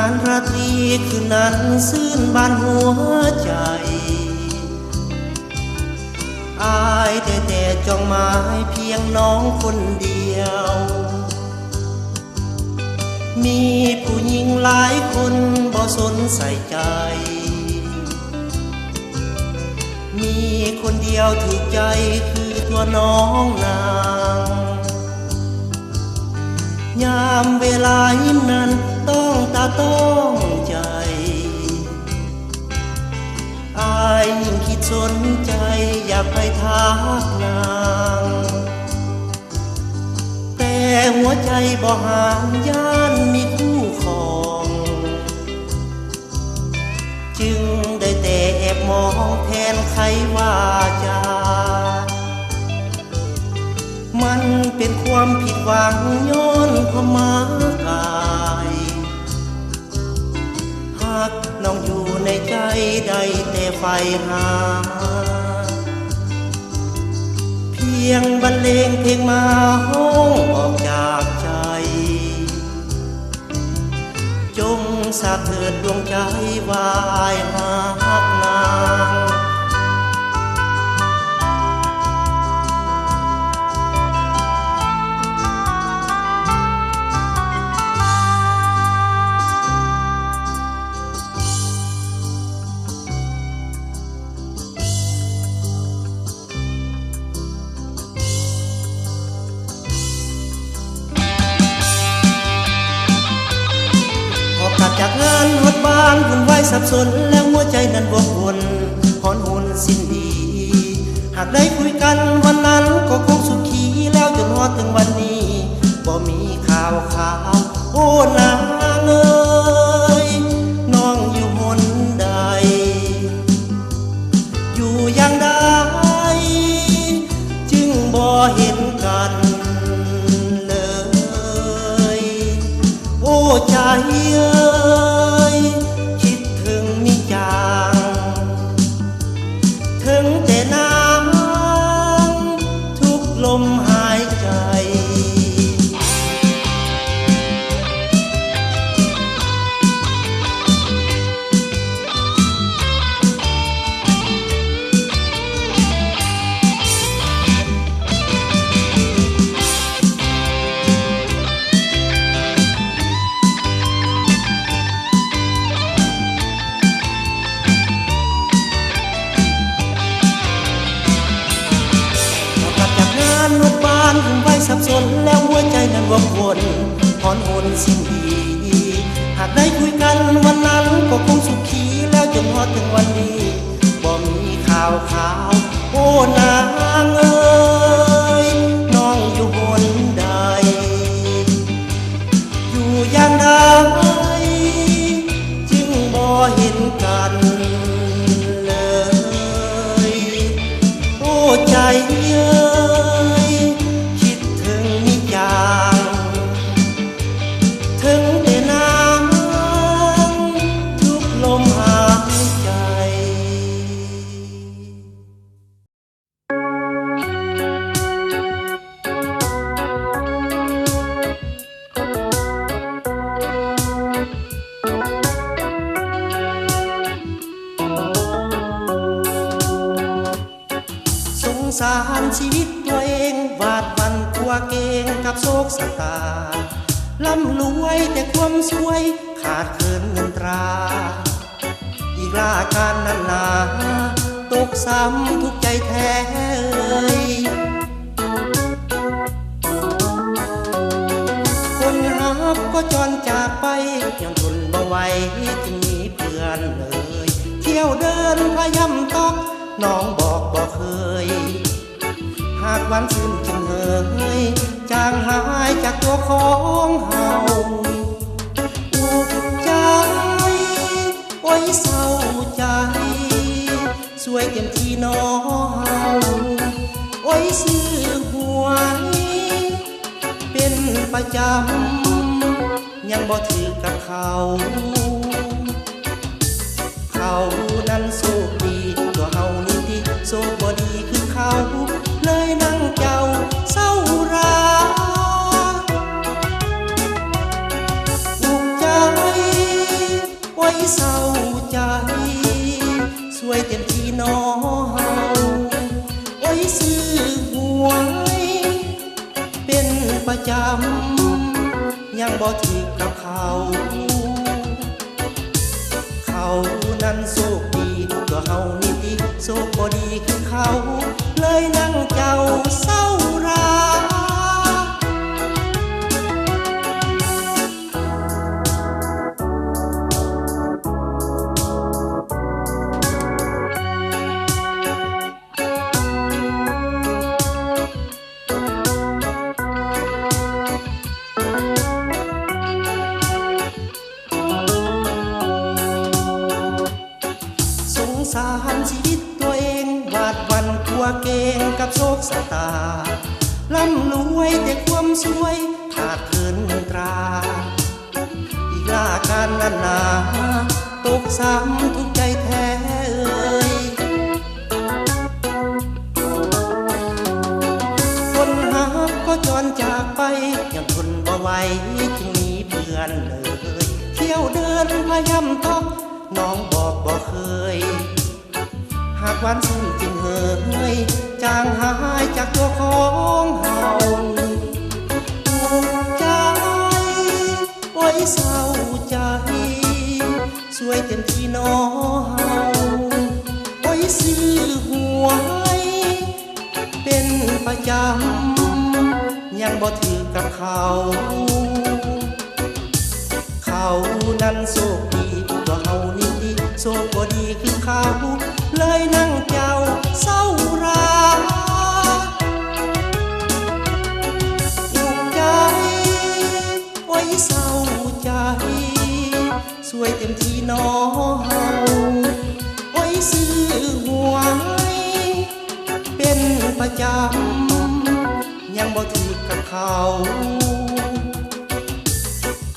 านราตรีคืนนั้นซื่นบานหัวใจอายแต่จ้องหมายเพียงน้องคนเดียวมีผู้หญิงหลายคนบ่สนใส่ใจมีคนเดียวถูกใจคือตัวน้องนางยามเวลายิ้มนั้นต้องตาต้องใจอายยิ่งคิดสนใจอยากไปทักนางแต่หัวใจบ่ห่างย่านมีคู่ครองจึงได้แต่แอบมองแทนใครว่าจามันเป็นความผิดหวังย้อนความหมายกายหากน้องอยู่ในใจได้แต่ไฟหาเพียงบรรเลงเพลงมาห้องออกจากใจจงสาเถิดดวงใจวายหากนางจากงานหดบ้านวุ่นวายสับสนแล้วหัวใจนั้นวกวนหอนหุนสิ้นดีหากได้คุยกันวันนั้นก็คงสุขีแล้วจนฮอดถึงวันนี้บ่มีข่าวโอ้นางเอ๋ยน้องอยู่หนใดอยู่อย่างใดจึงบ่เห็นกันเลยโอ้ใจเอ๋ยคิดถึงมิจางถึงแต่น้ำทุกลมหายใจวุ่นวายสับสนแล้วหัวใจนั้นวกวนหอนหุนสิ้นดีหากได้คุยกันวันนั้นก็คงสุขีแล้วจนฮอดถึงวันนี้บ่มีข่าวโอ้นางเอ๋ยน้องอยู่หนใดอยู่อย่างใดจึงบ่เห็นกันเลยโอ้ใจเอ๋ยถึงแต่น้ำทุกลมหายใจสงสารชีวิตตัวเองวาดวันตัวเก่งกับโศกสตาร่ำรวยแต่ความสวยขาดเคินเงินตราอีกลาการนั้นนาตกซ้ำทุกใจแท้คนรักก็จรจากไปยังทนบ่ไหวจึงมีเพื่อนเลยเที่ยวเดินพยำตอกน้องบอกเคยหากวันสิ้นจึงเฮยจางหายจากตัวของเฮาอุกใจโอ้ยเศร้าใจสวยเต็มที่น้องเฮาโอ้ยซื้อหวยเป็นประจำยังบ่ถือกับเขานั้นโชคดีตัวเฮานี่ที่โชคบ่ดีคือเขาเลยนั่งเจ้าเศร้าราอุกใจ ไว้เศร้าใจสวยเต็มที่น้อเฮาไว้ซื้อหวยเป็นประจำยังบ่ถึกกับเขาเขานั้นโชคดีตัวเฮานี่ติโชคบ่ดีคือเขาเลยนั่งเจ้าเศร้ารา สารชีวิตตัวเองวาดวันกลัวเกงกับโชคชะตาล่ำรวยแต่ความสวยขาดเคินตราอีกลาการนานนาตกซ้ำทุกใจแท้เอ่ยคนหักก็จรจากไปยังทนบ่ไหวจึงมีเพื่อนเลยเที่ยวเดินพยายามตอกน้องบอกบ่เคยหากวันสิ้นจึงเฮยจางหายจากตัวของเฮาหัวใจไว้เศร้าใจสวยเต็มที่น้อเฮาไว้ซื้อหวยเป็นประจำยังบ่ถือกับเขาเขานั้นโชคดีตัวเฮานี่โชคบ่ดีคือเขาเลยนั่งเจ้าเศร้าราอุกใจไว้เศร้าใจสวยเต็มที่น้อเฮาไว้ซื้อหวยเป็นประจำยังบ่ถือกับเขา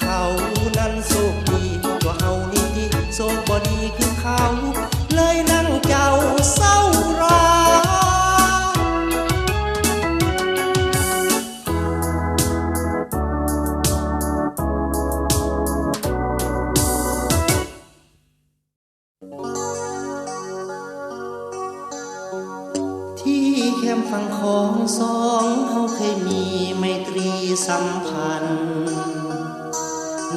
เขานั้นโชคดีตัวเฮานี่โชคบ่ดีคือเขาเลยนั่งเจ้าเศร้าราที่แคมป์ฝั่งของสองเขาเคยมีไมตรีสัมพันธ์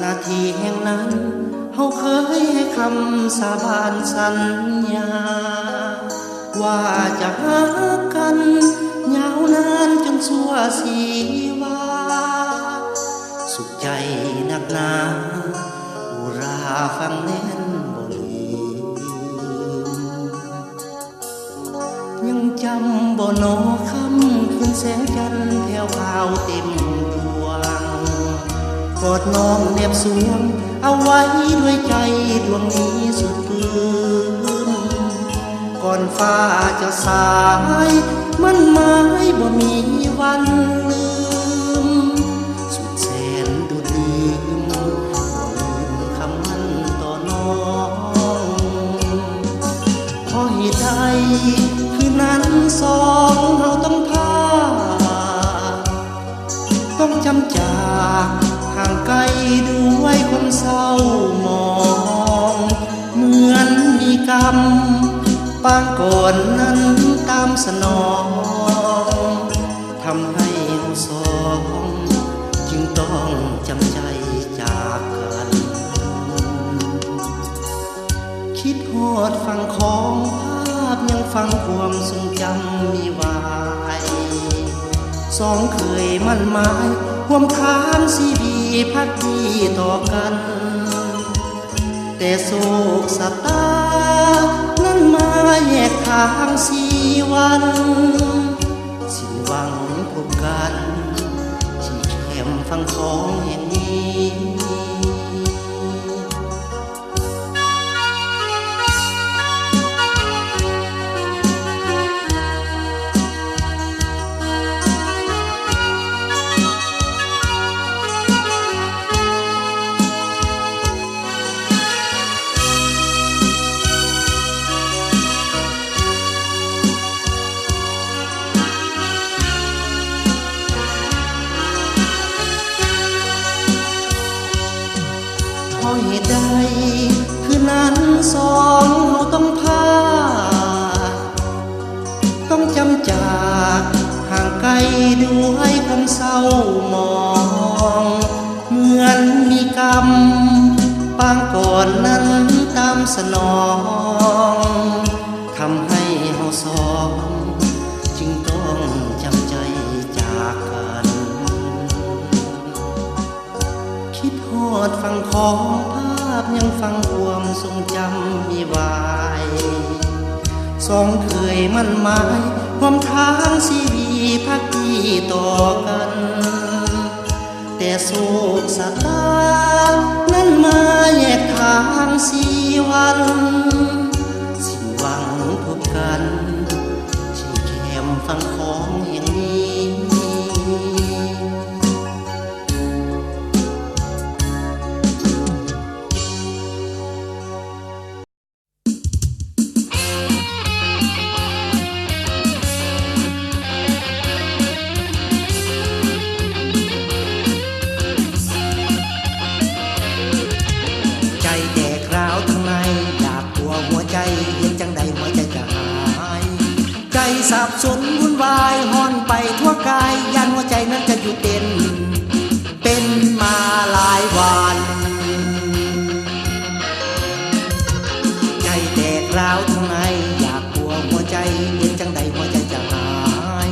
นาทีแห่งนั้นเขาเคยให้คำสาบานสัญญาว่าจะหากันยาวนานจนชั่วชีวาสุขใจนักหนาอุราฟังแน่นบ่ลืมยังจำบ่หนอคำคืนแสงจันทร์แผ่วพราวเต็มดวงกอดน้องเนบสวงเอาไว้ด้วยใจดวงนี้สุดปลื้มก่อนฟ้าจะสายมันหมายบ่มีวันลืมสุดแสนดูลืมบ่ลืมคำมันต่อน้องเพราะเหตุใดคืนนั้นสองเราต้องพาต้องจำจากห่างไกลด้วยความเศร้ามองเหมือนมีกรรมปางก่อนนั้นตามสนองทำให้เราสองจึงต้องจำใจจากกันคิดฮอดฟังของภาพยังฟังความทรงจำมีไว้สองเคยมั่นหมายความทานสีดีพักดีต่อกันแต่โศกสตานั้นมาแยกทางสีวันสิ้นหวังพบกันที่แคมป์ฝั่งของแห่งนี้เหตุใดค นนั้นสองเราต้องพาต้องจำจากห่างไกลด้วยความเศร้ามองเหมือนมีกรรมปางก่อนนั้นตามสนองทำให้เราสองจึงต้องจำใจจากกันคิดฮอดฟังของภาพยังฟังความทรงจำมีไว้สองเคยมั่นหมายความทางชีวีพักดีต่อกันแต่โศกสตานั้นมาแยกทางสี่วันสิ้นหวังพบกันที่แคมฟังของอย่างนี้สับสนวุ่นวายห่อนไปทั่วกายยันหัวใจนั้นจะหยุดเป็นมาหลายวันใจแตกร้าวทั้งในอยากกลัวหัวใจเย็นจังใดหัวใจจะหาย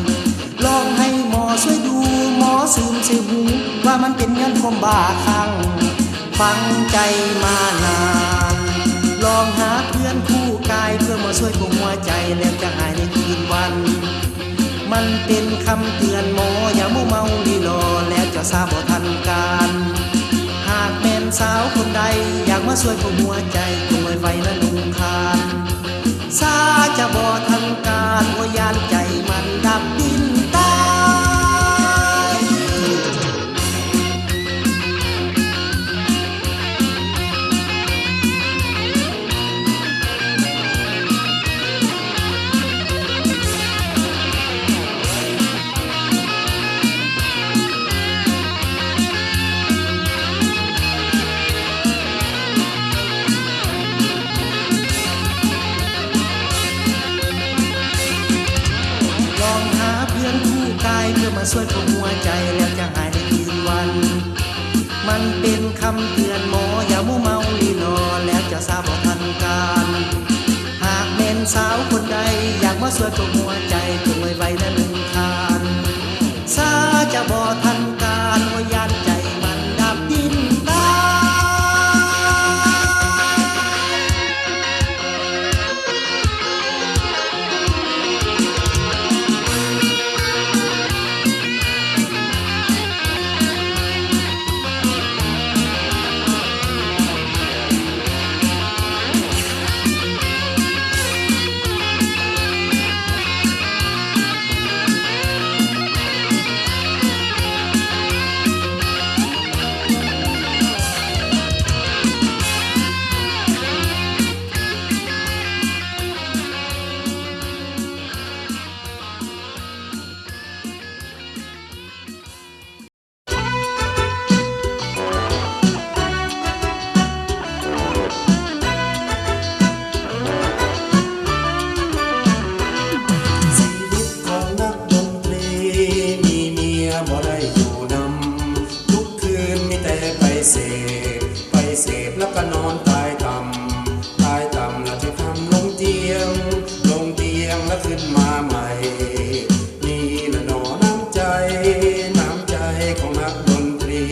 ลองให้หมอช่วยดูหมอซึมใส่หูว่ามันเป็นเงินความบ้าคลั่งฟังใจมานานลองหาเพื่อนคู่กายเพื่อมาช่วยปลุกหัวใจแล้วจะหายในคืนวันมันเป็นคำเตือนหมออย่ามัวเมาลีลอแล้วจะทราบบ่ทันการหากแม่นสาวคนใดอยากมาช่วยปลุกหัวใจจงไว้ไฟและลุงคานซาจะบ่ทันการว่ายานใจมันดับดินตายเพื่อมาช่วยปลุกหัวใจแล้วจะหายในคืนวันมันเป็นคำเตือนหมออย่ามัวเมาลีลอแล้วจะทราบว่าทันการหากแม่นสาวคนใดอยากมาช่วยปลุกหัวใจจงไว้ไว้และลุงคานซาจะบ่ทันการว่ายานใจมันดับดินตายแล้วก็นอนตายต่ำแล้วจะทำลงเตียงแล้วขึ้นมาใหม่นี่ละหนอน้ำใจของนักดนตรี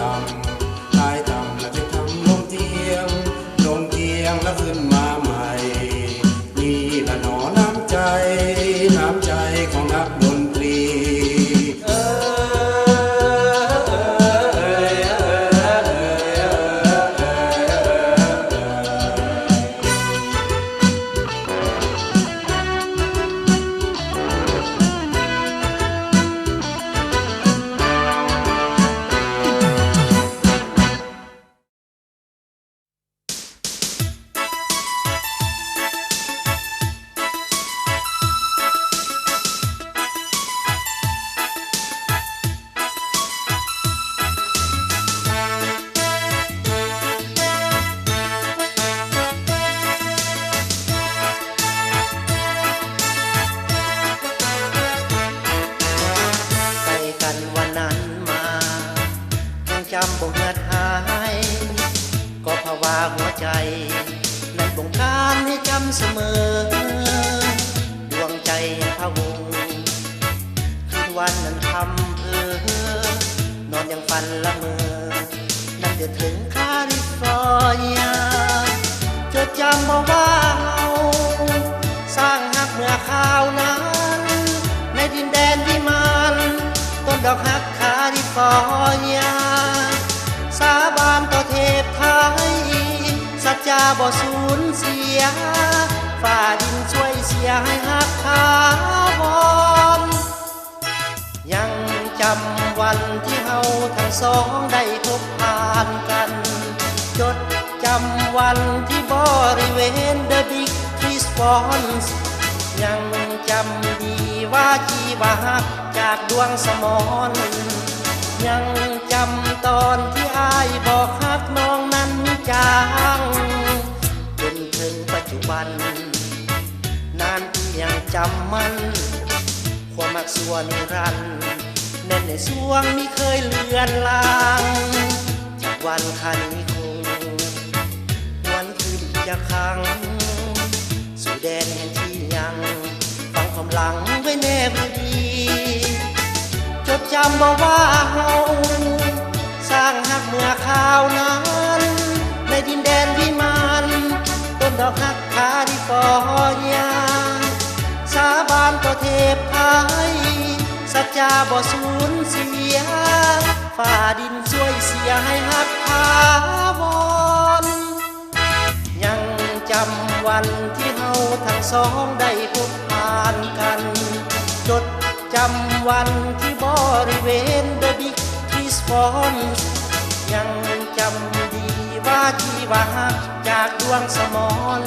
ำลายต่ำแล้วจึงทำลงเทียงลงเกียงแล้วขึ้นมาใหม่นี่ละหนอน้ำใจน้ำใจของนักดนตรีจำบ่เหือดหายก็ภาวะหัวใจนั้นบงการให้จำเสมอดวงใจพะวงคืนวันนั้นทำเพ้อนอนยังฝันละเมอนั่นเดือดถึงคาลิฟอร์เนียจดจำบ่ว่าเราสร้างฮักเมื่อคราวนั้นในดินแดนวิมานต้นดอกฮักคาลิฟอร์เนียสาบานต่อเทพไทยสัจจาบ่สูญเสียฝ่าดินช่วยเสียให้ฮักถาวรยังจำวันที่เฮาทั้งสองได้พบผ่านกันจดจำวันที่บริเวณ The Big Response ยังจำดีว่าจีว่าฮักจากดวงสมรยังจำตอนที่อ้ายบอกฮักน้องนั้นจางจนถึงปัจจุบันนานที่ยังจำมันความมักส่วนนิรันดร์แน่นในสวงมิเคยเลือนลางจากวันคันนี้คงวันคืนจะครั้งสู่แดนแห่งที่ยังฟังความหลังไว้แน่พอดีจดจำบ่ว่าเฮาสร้างฮักเมื่อคราวนั้นในดินแดนวิมานต้นดอกฮักคาลิฟอร์เนียสาบานต่อเทพไทยสัจจาบ่สูญเสียฝ่าดินช่วยเสียให้ฮักถาวรยังจำวันที่เฮาทั้งสองได้พบผ่านกันจดจำวันที่บริเวณ The Big Response ยังจำดีว่าที่ว่าฮักจากดวงสมร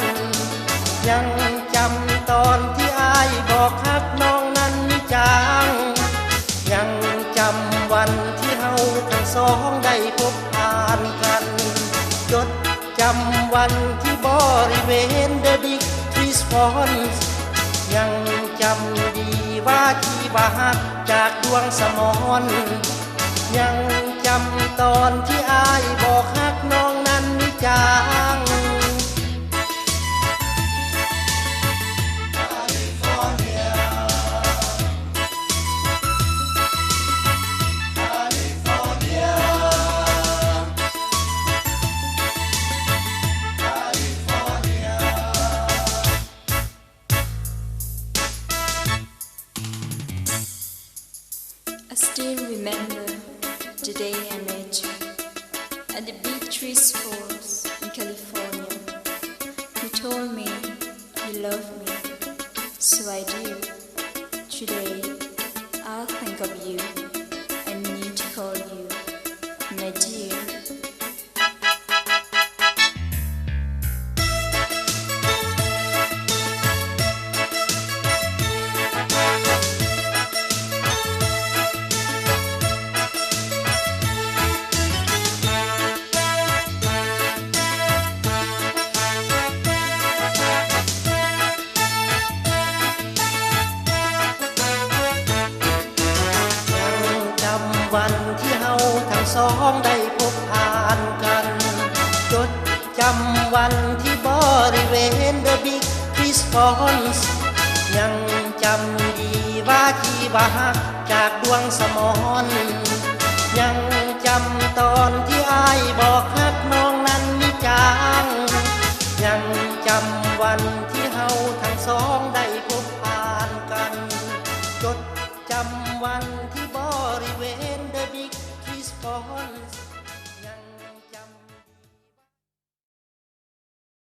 ยังจำตอนที่อ้ายบอกฮักน้องนั้นจางยังจำวันที่เฮาทั้งสองได้พบผ่านกันจดจำวันที่บริเวณ The Big Response ยังจำดีว่าที่ว่าฮักจากดวงสมรยังจำตอนที่อ้ายบอกฮักน้องนั้นจางI still remember the day I met you at the Big Trees Falls in California. You told me you loved me, so I do. Today, I'll think of you and need to call you my dear.วันที่เฮาทั้งสองได้พบผ่านกันจดจำวันที่บริเวณ The Big Response ยังจำดีว่าที่ว่าฮักจากดวงสมรยังจ จำตอนที่อายบอกฮักน้องนั้นมิจางยังจำวันที่เฮาทั้งสองได้พบผ่านกันจดจำวันที่บริเวณ The Big Kiss Falls